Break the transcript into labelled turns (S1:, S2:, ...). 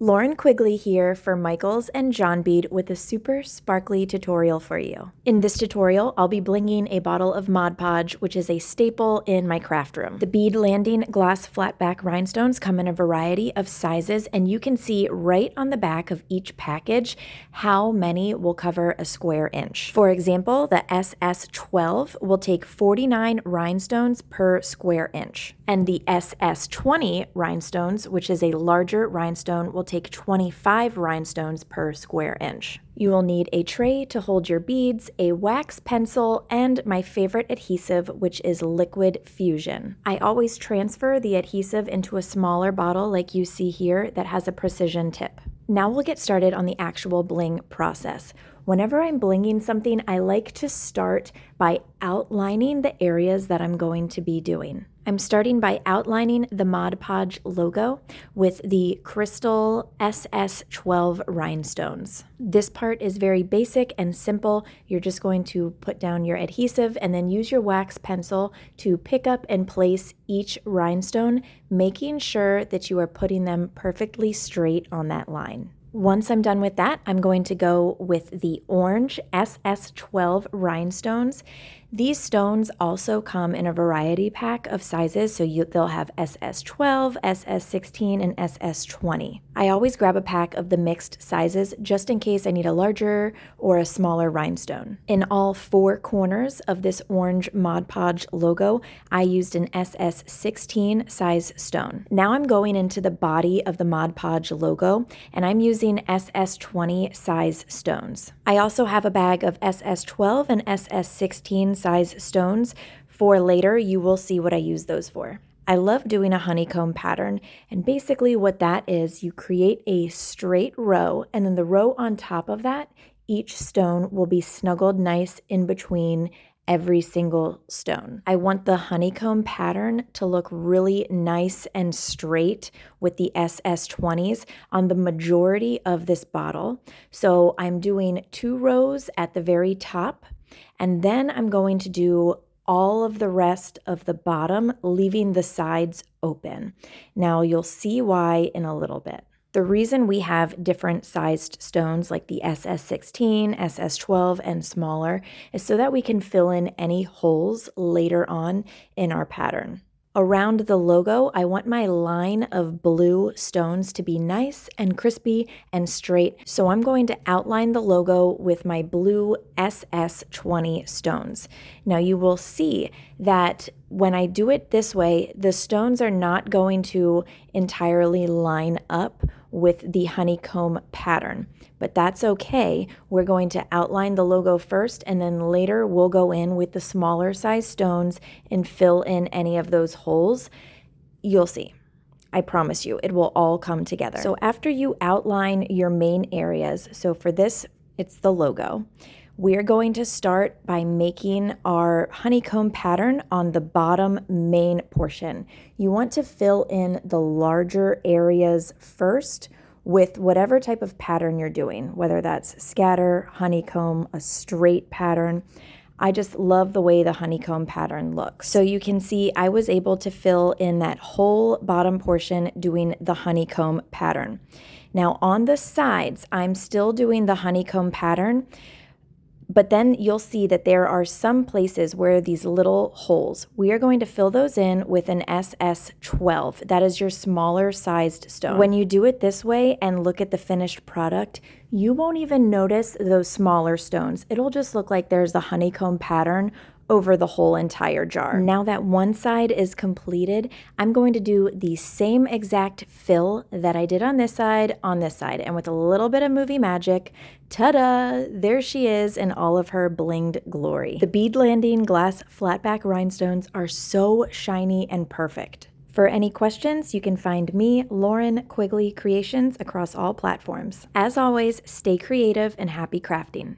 S1: Lauren Quigley here for Michaels and John Bead with a super sparkly tutorial for you. In this tutorial, I'll be blinging a bottle of Mod Podge, which is a staple in my craft room. The Bead Landing glass flatback rhinestones come in a variety of sizes, and you can see right on the back of each package how many will cover a square inch. For example, the SS12 will take 49 rhinestones per square inch, and the SS20 rhinestones, which is a larger rhinestone, will take 25 rhinestones per square inch. You will need a tray to hold your beads, a wax pencil, and my favorite adhesive, which is Liquid Fusion. I always transfer the adhesive into a smaller bottle like you see here that has a precision tip. Now we'll get started on the actual bling process. Whenever I'm blinging something, I like to start by outlining the areas that I'm going to be doing. I'm starting by outlining the Mod Podge logo with the crystal SS12 rhinestones. This part is very basic and simple. You're just going to put down your adhesive and then use your wax pencil to pick up and place each rhinestone, making sure that you are putting them perfectly straight on that line. Once I'm done with that, I'm going to go with the orange SS12 rhinestones. These stones also come in a variety pack of sizes, so they'll have SS12, SS16, and SS20. I always grab a pack of the mixed sizes just in case I need a larger or a smaller rhinestone. In all four corners of this orange Mod Podge logo, I used an SS16 size stone. Now I'm going into the body of the Mod Podge logo, and I'm using SS20 size stones. I also have a bag of SS12 and SS16 size stones. For later, you will see what I use those for. I love doing a honeycomb pattern, and basically what that is, you create a straight row, and then the row on top of that, each stone will be snuggled nice in between every single stone. I want the honeycomb pattern to look really nice and straight with the SS20s on the majority of this bottle. So I'm doing 2 rows at the very top, and then I'm going to do all of the rest of the bottom, leaving the sides open. Now you'll see why in a little bit. The reason we have different sized stones like the SS16, SS12, and smaller is so that we can fill in any holes later on in our pattern. Around the logo, I want my line of blue stones to be nice and crispy and straight, so I'm going to outline the logo with my blue SS20 stones. Now you will see that when I do it this way, the stones are not going to entirely line up with the honeycomb pattern, but that's okay. We're going to outline the logo first, and then later we'll go in with the smaller size stones and fill in any of those holes. You'll see. I promise you, it will all come together. So after you outline your main areas, so for this, it's the logo, we're going to start by making our honeycomb pattern on the bottom main portion. You want to fill in the larger areas first with whatever type of pattern you're doing, whether that's scatter, honeycomb, a straight pattern. I just love the way the honeycomb pattern looks. So you can see I was able to fill in that whole bottom portion doing the honeycomb pattern. Now on the sides, I'm still doing the honeycomb pattern, but then you'll see that there are some places where these little holes, we are going to fill those in with an SS12. That is your smaller sized stone. When you do it this way and look at the finished product, you won't even notice those smaller stones. It'll just look like there's the honeycomb pattern over the whole entire jar. Now that one side is completed, I'm going to do the same exact fill that I did on this side, and with a little bit of movie magic, ta-da, there she is in all of her blinged glory. The Bead Landing glass flatback rhinestones are so shiny and perfect. For any questions, you can find me, Lauren Quigley Creations, across all platforms. As always, stay creative and happy crafting.